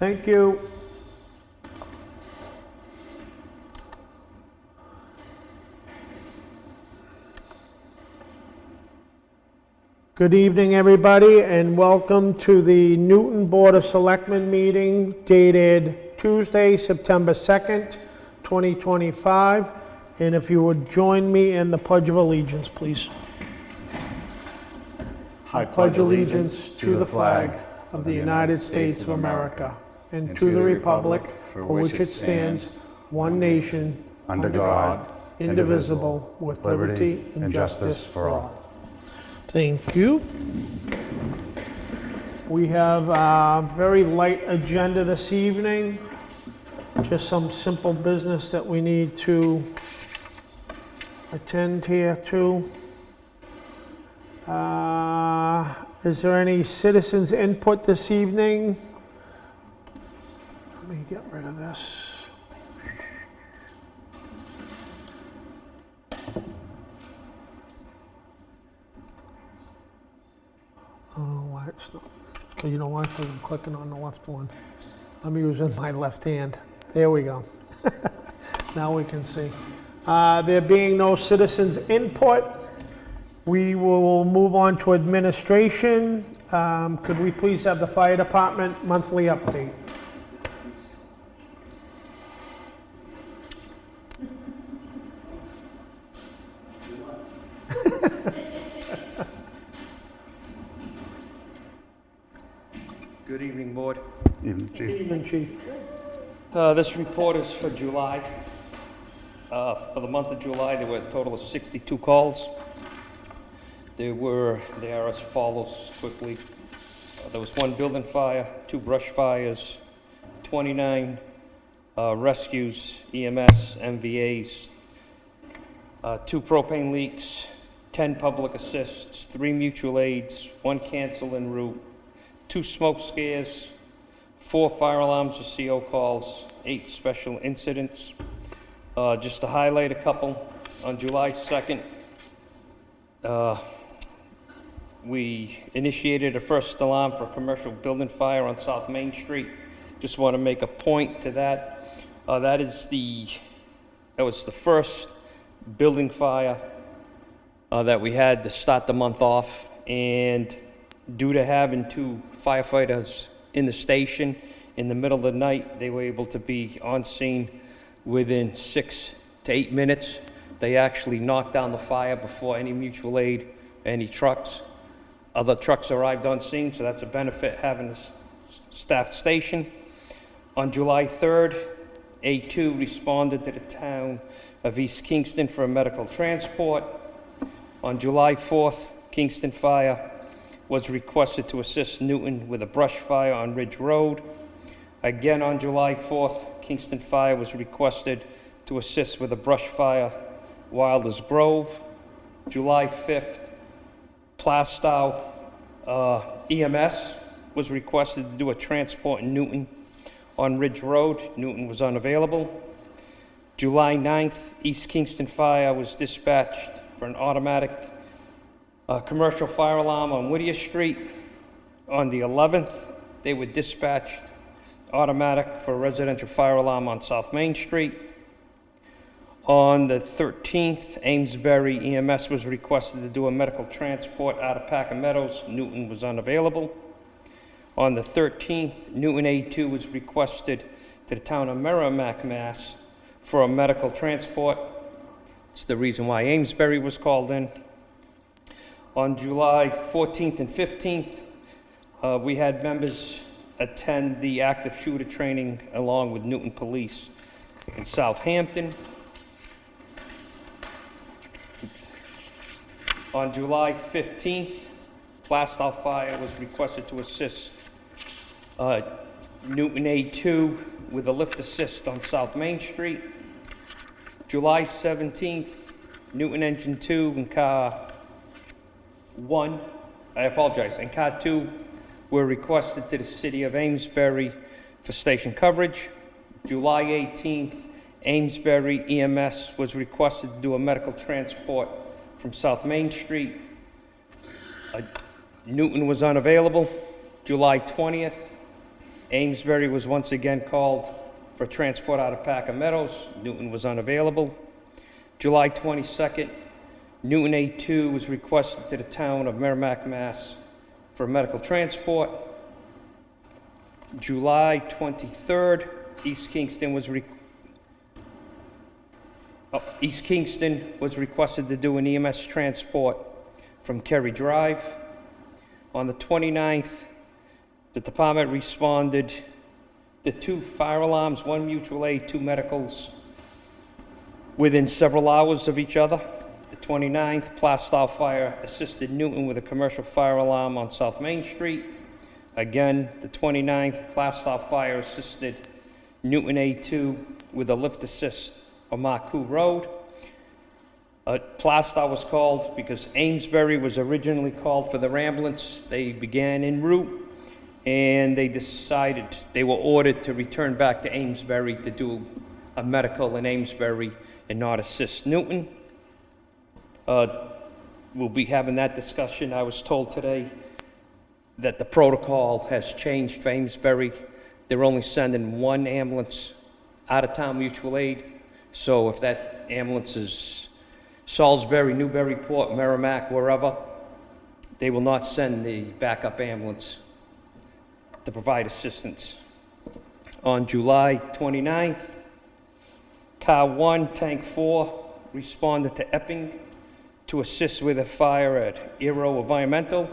Thank you. Good evening, everybody, and welcome to the Newton Board of Selectmen meeting dated Tuesday, September 2nd, 2025. And if you would join me in the Pledge of Allegiance, please. I pledge allegiance to the flag of the United States of America and to the republic for which it stands, one nation, under God, indivisible, with liberty and justice for all. Thank you. We have a very light agenda this evening. Just some simple business that we need to attend here to. Is there any citizens' input this evening? Let me get rid of this. I don't know why it's not. Okay, you know why? Because I'm clicking on the left one. I'm using my left hand. There we go. Now we can see. There being no citizens' input, we will move on to administration. Could we please have the fire department monthly update? Good evening, Board. Evening, Chief. Evening, Chief. This report is for July. For the month of July, there were a total of 62 calls. They are as follows quickly. There was 1 building fire, 2 brush fires, 29 rescues, EMS, MVAs, 2 propane leaks, 10 public assists, 3 mutual aids, 1 cancel en route, 2 smoke scares, 4 fire alarms or CO calls, 8 special incidents. Just to highlight a couple, on July 2nd, we initiated a first alarm for a commercial building fire on South Main Street. Just want to make a point to that. That was the first building fire that we had to start the month off, and due to having 2 firefighters in the station in the middle of the night, they were able to be on scene within 6 to 8 minutes. They actually knocked down the fire before any mutual aid, any trucks. Other trucks arrived on scene, so that's a benefit having a staffed station. On July 3rd, A2 responded to the town of East Kingston for a medical transport. On July 4th, Kingston Fire was requested to assist Newton with a brush fire on Ridge Road. Again, on July 4th, Kingston Fire was requested to assist with a brush fire, Wilders Grove. July 5th, Plastow EMS was requested to do a transport in Newton on Ridge Road. Newton was unavailable. July 9th, East Kingston Fire was dispatched for an automatic commercial fire alarm on Whittier Street. On the 11th, they were dispatched automatic for a residential fire alarm on South Main Street. On the 13th, Amesbury EMS was requested to do a medical transport out of Packer Meadows. Newton was unavailable. On the 13th, Newton A2 was requested to the town of Merrimack, Mass. for a medical transport. It's the reason why Amesbury was called in. On July 14th and 15th, we had members attend the active shooter training along with Newton Police in Southampton. On July 15th, Plastow Fire was requested to assist Newton A2 with a lift assist on South Main Street. July 17th, Newton Engine 2 and Car 1, and Car 2 were requested to the City of Amesbury for station coverage. July 18th, Amesbury EMS was requested to do a medical transport from South Main Street. Newton was unavailable. July 20th, Amesbury was once again called for transport out of Packer Meadows. Newton was unavailable. July 22nd, Newton A2 was requested to the town of Merrimack, Mass. for medical transport. July 23rd, East Kingston was requested to do an EMS transport from Kerry Drive. On the 29th, the department responded to 2 fire alarms, 1 mutual aid, 2 medicals, within several hours of each other. The 29th, Plastow Fire assisted Newton with a commercial fire alarm on South Main Street. Again, the 29th, Plastow Fire assisted Newton A2 with a lift assist on Marcoux Road. Plastow was called because Amesbury was originally called for their ambulance. They began en route, and they were ordered to return back to Amesbury to do a medical in Amesbury and not assist Newton. We'll be having that discussion. I was told today that the protocol has changed for Amesbury. They're only sending 1 ambulance out of town mutual aid. So if that ambulance is Salisbury, Newburyport, Merrimack, wherever, they will not send the backup ambulance to provide assistance. On July 29th, Car 1, Tank 4 responded to Epping to assist with a fire at Aero Environmental.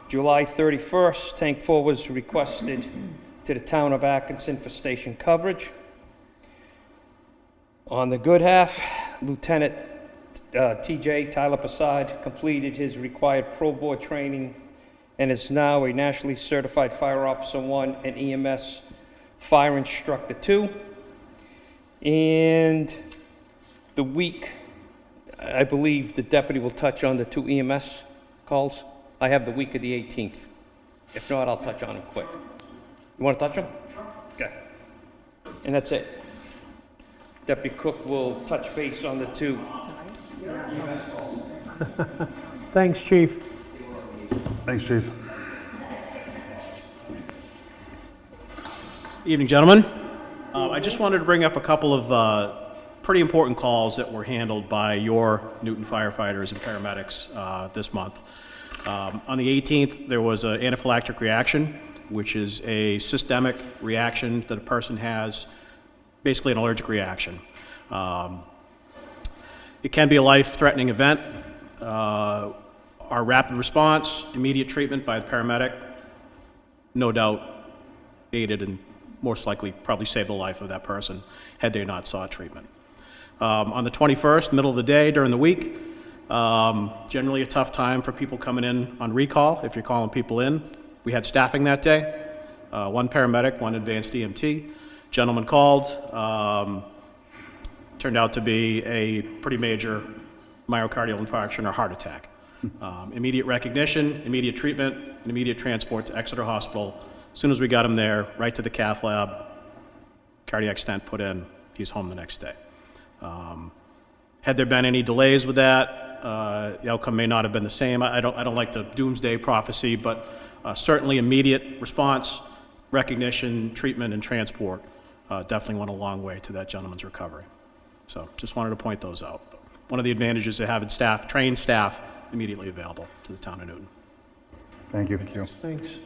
July 31st, Tank 4 was requested to the town of Atkinson for station coverage. On the good half, Lieutenant TJ Tyler Passad completed his required pro board training and is now a nationally certified Fire Officer 1 and EMS Fire Instructor 2. And the week, I believe the deputy will touch on the 2 EMS calls. I have the week of the 18th. If not, I'll touch on them quick. You want to touch them? Sure. Okay. And that's it. Deputy Cook will touch base on the 2 EMS calls. Thanks, Chief. Thanks, Chief. Evening, gentlemen. I just wanted to bring up a couple of pretty important calls that were handled by your Newton firefighters and paramedics this month. On the 18th, there was an anaphylactic reaction, which is a systemic reaction that a person has, basically an allergic reaction. It can be a life-threatening event. Our rapid response, immediate treatment by the paramedic, no doubt aided and most likely probably saved the life of that person had they not sought treatment. On the 21st, middle of the day during the week, generally a tough time for people coming in on recall if you're calling people in. We had staffing that day, 1 paramedic, 1 advanced EMT. Gentleman called, turned out to be a pretty major myocardial infarction or heart attack. Immediate recognition, immediate treatment, and immediate transport to Exeter Hospital. As soon as we got him there, right to the cath lab, cardiac stent put in, he's home the next day. Had there been any delays with that, the outcome may not have been the same. I don't like the doomsday prophecy, but certainly immediate response, recognition, treatment, and transport definitely went a long way to that gentleman's recovery. So just wanted to point those out. One of the advantages of having staff, trained staff, immediately available to the town of Newton. Thank you. Thanks.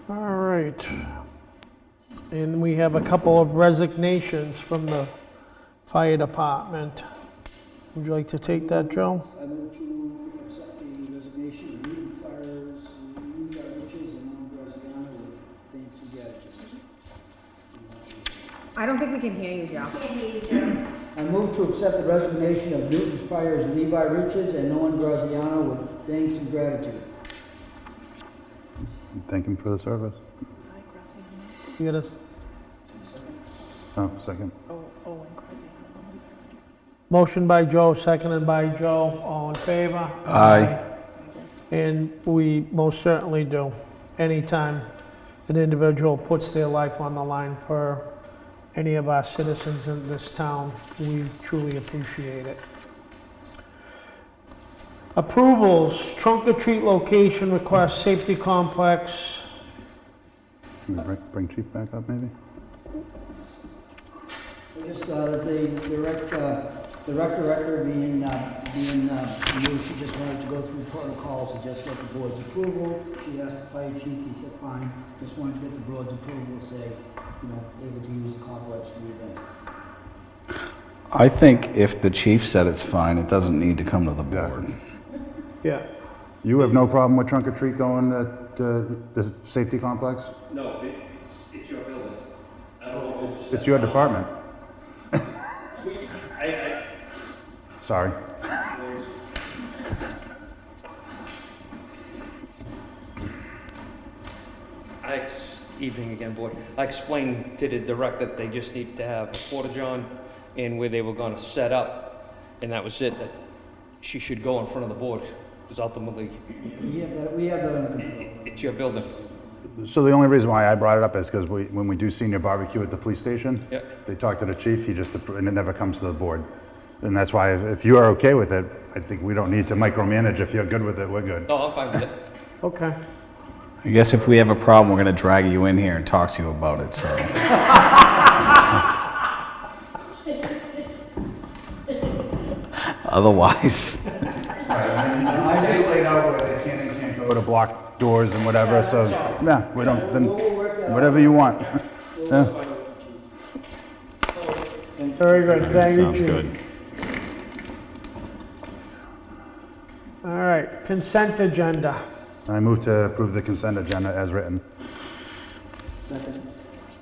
All right. And we have a couple of resignations from the fire department. Would you like to take that, Joe? I move to accept the resignation of Newton Fires, Newton Riches, and Mount Graziano with thanks and gratitude. I don't think we can hear you, Joe. I move to accept the resignation of Newton Fires, Levi Riches, and Owen Graziano with thanks and gratitude. Thank him for the service. You got a Second. motion by Joe, seconded by Joe. All in favor? Aye. And we most certainly do. Anytime an individual puts their life on the line for any of our citizens in this town, we truly appreciate it. Approvals, trunk or treat location request, safety complex. Can we bring Chief back up, maybe? Just, the rec director being new, she just wanted to go through protocols and just get the board's approval. She asked the fire chief, he said, fine, just wanted to get the board's approval to say, able to use the complex for the event. I think if the chief said it's fine, it doesn't need to come to the board. Yeah. You have no problem with trunk or treat going at the safety complex? No, it's your building. I don't know. It's your department. Sorry. Evening again, board. I explained to the director that they just need to have a porta john and where they were gonna set up, and that was it, that she should go in front of the board, because ultimately, We have that under control. it's your building. So the only reason why I brought it up is because when we do senior barbecue at the police station, Yeah. they talk to the chief, and it never comes to the board. And that's why if you are okay with it, I think we don't need to micromanage. If you're good with it, we're good. No, I'm fine with it. Okay. I guess if we have a problem, we're gonna drag you in here and talk to you about it, so. Otherwise, I just laid out where they can't go to block doors and whatever, so, yeah, we don't, then, whatever you want. Yeah. Very good, thank you, sounds Chief. good. All right, consent agenda. I move to approve the consent agenda as written. Second.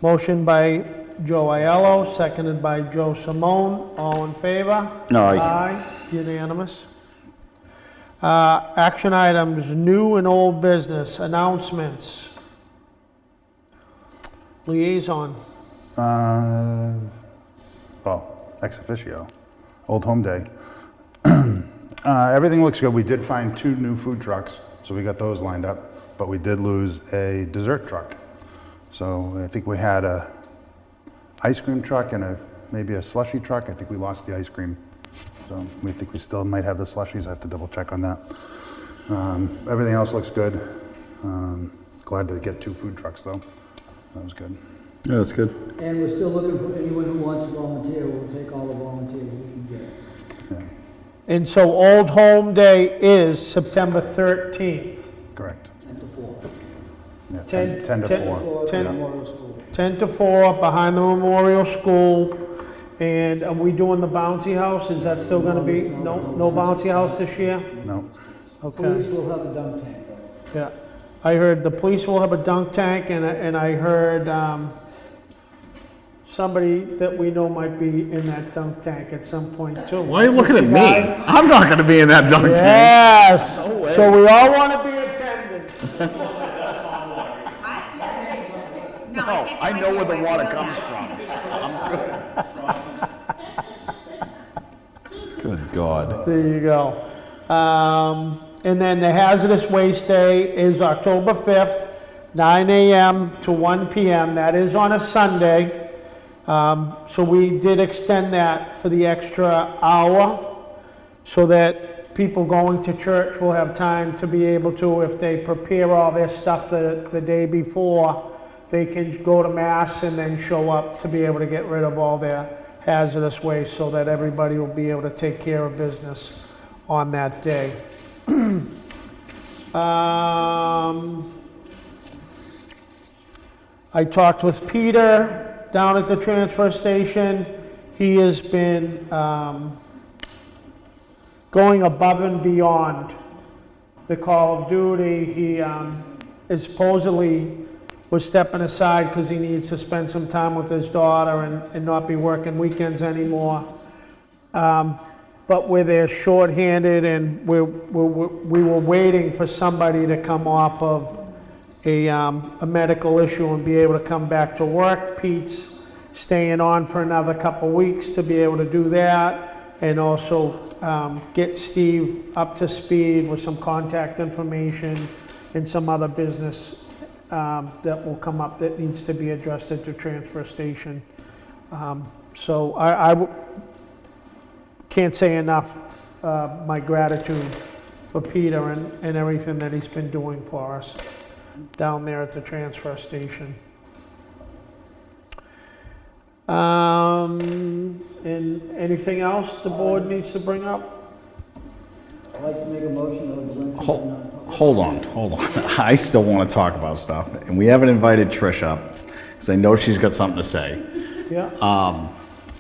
Motion by Joe Aiello, seconded by Joe Simone. All in favor? Aye. Aye, unanimous. Action items, new and old business, announcements. Liaison. Well, ex officio, Old Home Day. Everything looks good. We did find 2 new food trucks, so we got those lined up, but we did lose a dessert truck. So I think we had a ice cream truck and maybe a slushy truck. I think we lost the ice cream. So we think we still might have the slushies. I have to double check on that. Everything else looks good. Glad to get 2 food trucks though. That was good. Yeah, that's good. And we're still looking for anyone who wants to volunteer. We'll take all the volunteers we can get. Yeah, And so Old Home Day is September 13th, correct. 10 to 4. Yeah, 10 10 to 10 4. For Ten- Memorial School. 10 to 4, behind the Memorial School. And are we doing the bouncy house? Is that still gonna be, no bouncy house this year? No. Okay, Police will have a dunk tank. yeah. I heard the police will have a dunk tank, and I heard, somebody that we know might be in that dunk tank at some point too. Why are you looking at me? Guy? I'm not gonna be in that dunk tank. Yes, so we all wanna be attendants. No, I know where the water comes from. Good God. There you go. And then the hazardous waste day is October 5th, 9 a.m. to 1 p.m. That is on a Sunday. So we did extend that for the extra hour so that people going to church will have time to be able to, if they prepare all their stuff the day before, they can go to mass and then show up to be able to get rid of all their hazardous waste so that everybody will be able to take care of business on that day. I talked with Peter down at the transfer station. He has been going above and beyond the call of duty. He is supposedly was stepping aside because he needs to spend some time with his daughter and not be working weekends anymore. But where they're shorthanded and we were waiting for somebody to come off of a medical issue and be able to come back to work. Pete's staying on for another couple weeks to be able to do that, and also get Steve up to speed with some contact information and some other business that will come up that needs to be addressed at the transfer station. So I can't say enough my gratitude for Peter and everything that he's been doing for us down there at the transfer station. And anything else the board needs to bring up? I'd like to make a motion to exempt from non-public. Hold on. I still want to talk about stuff, and we haven't invited Trish up, because I know she's got something to say. Yeah,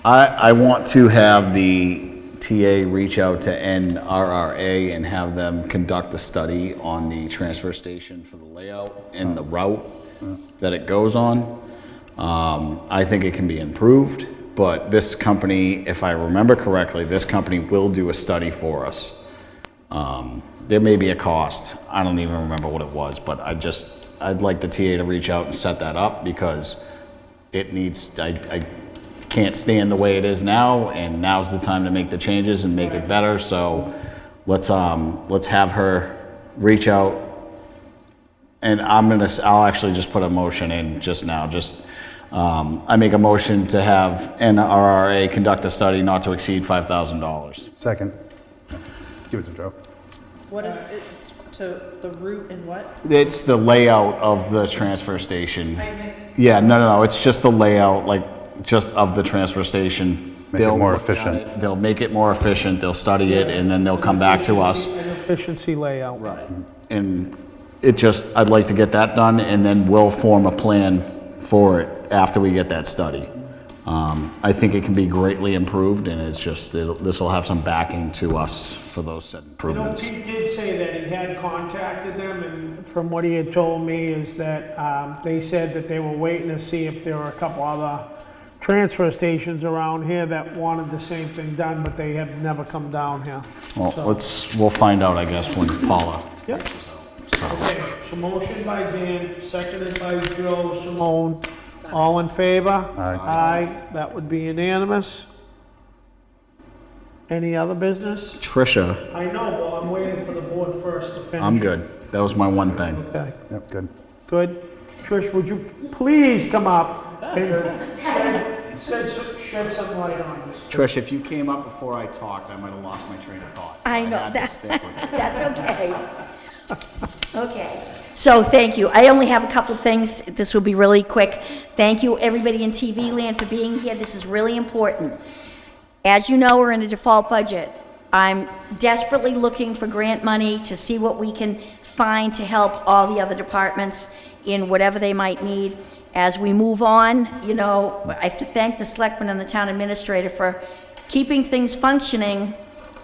I want to have the TA reach out to NRRA and have them conduct a study on the transfer station for the layout and the route that it goes on. I think it can be improved, but this company, if I remember correctly, this company will do a study for us. There may be a cost. I don't even remember what it was, but I'd like the TA to reach out and set that up, because it needs, I can't stand the way it is now, and now's the time to make the changes and make it better. So let's have her reach out, and I'll actually just put a motion in just now. I make a motion to have NRRA conduct a study not to exceed $5,000. Second. Give it to Joe. What is it, to the route and what? It's the layout of the transfer station. I missed. Yeah, no, it's just the layout, like, just of the transfer station. Make it They'll more look at efficient. it, they'll make it more efficient, they'll study it, and then they'll come back to us. an efficiency layout. Right. And I'd like to get that done, and then we'll form a plan for it after we get that study. I think it can be greatly improved, and this will have some backing to us for those said I know improvements. Pete did say that he had contacted them, and from what he had told me is that they said that they were waiting to see if there were a couple other transfer stations around here that wanted the same thing done, but they have never come down here. Well, So- we'll find out, I guess, when Paula. Yep. Okay, so motion by Dan, seconded by Joe Simone. All in favor? Aye. Aye, that would be unanimous. Any other business? Tricia, I know, well, I'm waiting for the board first to finish. I'm good. That was my one thing. Okay, Yep, good. good. Trish, would you please come up and shed some light on this? Trish, if you came up before I talked, I might have lost my train of thought. So I know, had to that- stick with it. That's okay. Okay, so thank you. I only have a couple of things. This will be really quick. Thank you, everybody in TV land, for being here. This is really important. As you know, we're in a default budget. I'm desperately looking for grant money to see what we can find to help all the other departments in whatever they might need. As we move on, I have to thank the selectmen and the town administrator for keeping things functioning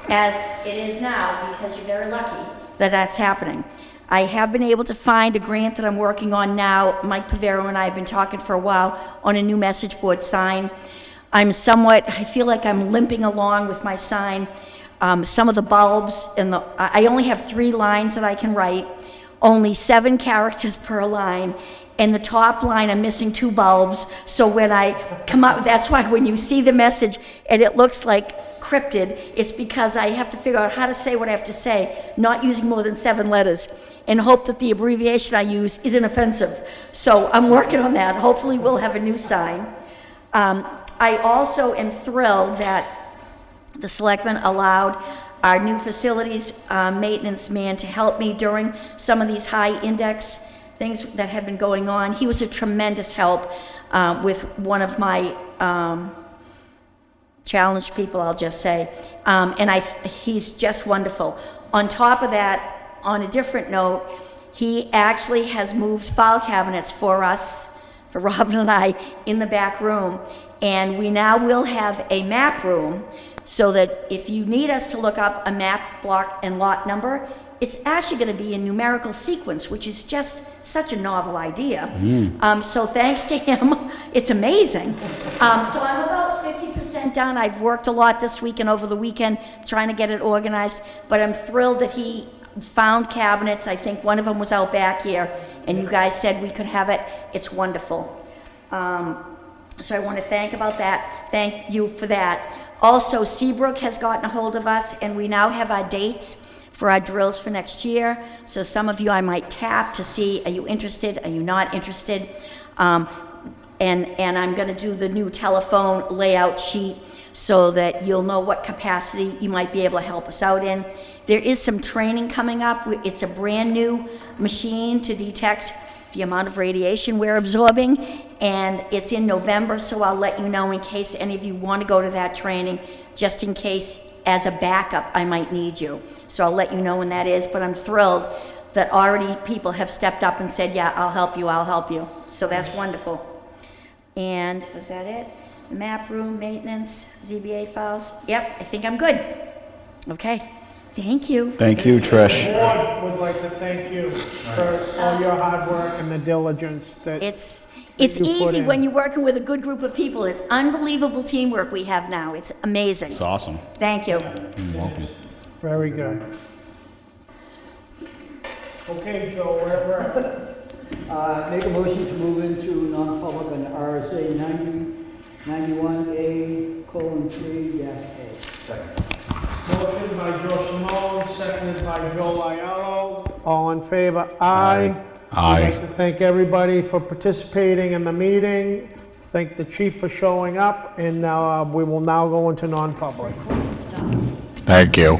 as it is now, because you're very lucky that that's happening. I have been able to find a grant that I'm working on now. Mike Pavero and I have been talking for a while on a new message board sign. I feel like I'm limping along with my sign. Some of the bulbs, I only have 3 lines that I can write, only 7 characters per line. And the top line, I'm missing 2 bulbs. So when I come up, that's why when you see the message and it looks like cryptid, it's because I have to figure out how to say what I have to say, not using more than 7 letters, and hope that the abbreviation I use isn't offensive. So I'm working on that. Hopefully we'll have a new sign. I also am thrilled that the selectmen allowed our new facilities maintenance man to help me during some of these high index things that have been going on. He was a tremendous help with one of my challenged people, I'll just say. He's just wonderful. On top of that, on a different note, he actually has moved file cabinets for us, for Robin and I, in the back room. And we now will have a map room, so that if you need us to look up a map, block, and lot number, it's actually going to be in numerical sequence, which is just such a novel idea. So thanks to him, it's amazing. So I'm about 50% done. I've worked a lot this week and over the weekend trying to get it organized, but I'm thrilled that he found cabinets. I think one of them was out back here, and you guys said we could have it. It's wonderful. So I want to thank you for that. Also, Seabrook has gotten a hold of us, and we now have our dates for our drills for next year. So some of you I might tap to see, are you interested, are you not interested? And I'm gonna do the new telephone layout sheet. so that you'll know what capacity you might be able to help us out in. There is some training coming up. It's a brand-new machine to detect the amount of radiation we're absorbing, and it's in November, so I'll let you know in case any of you want to go to that training, just in case, as a backup, I might need you. So I'll let you know when that is, but I'm thrilled that already people have stepped up and said, yeah, I'll help you, I'll help you. So that's wonderful. And was that it? The map room, maintenance, ZBA files? Yep, I think I'm good. Okay, thank you. Thank you, Trish. The board would like to thank you for all your hard work and the diligence that. It's you put easy in. when you're working with a good group of people. It's unbelievable teamwork we have now. It's amazing. It's awesome. Thank you. You're welcome. Very good. Okay, Joe, wherever. Make a motion to move into non-public on RSA 91A:3-A. Motion by Joe Simone, seconded by Joe Aiello. All in favor? Aye. Aye. I'd like to thank everybody for participating in the meeting. Thank the chief for showing up, and we will now go into non-public. Thank you.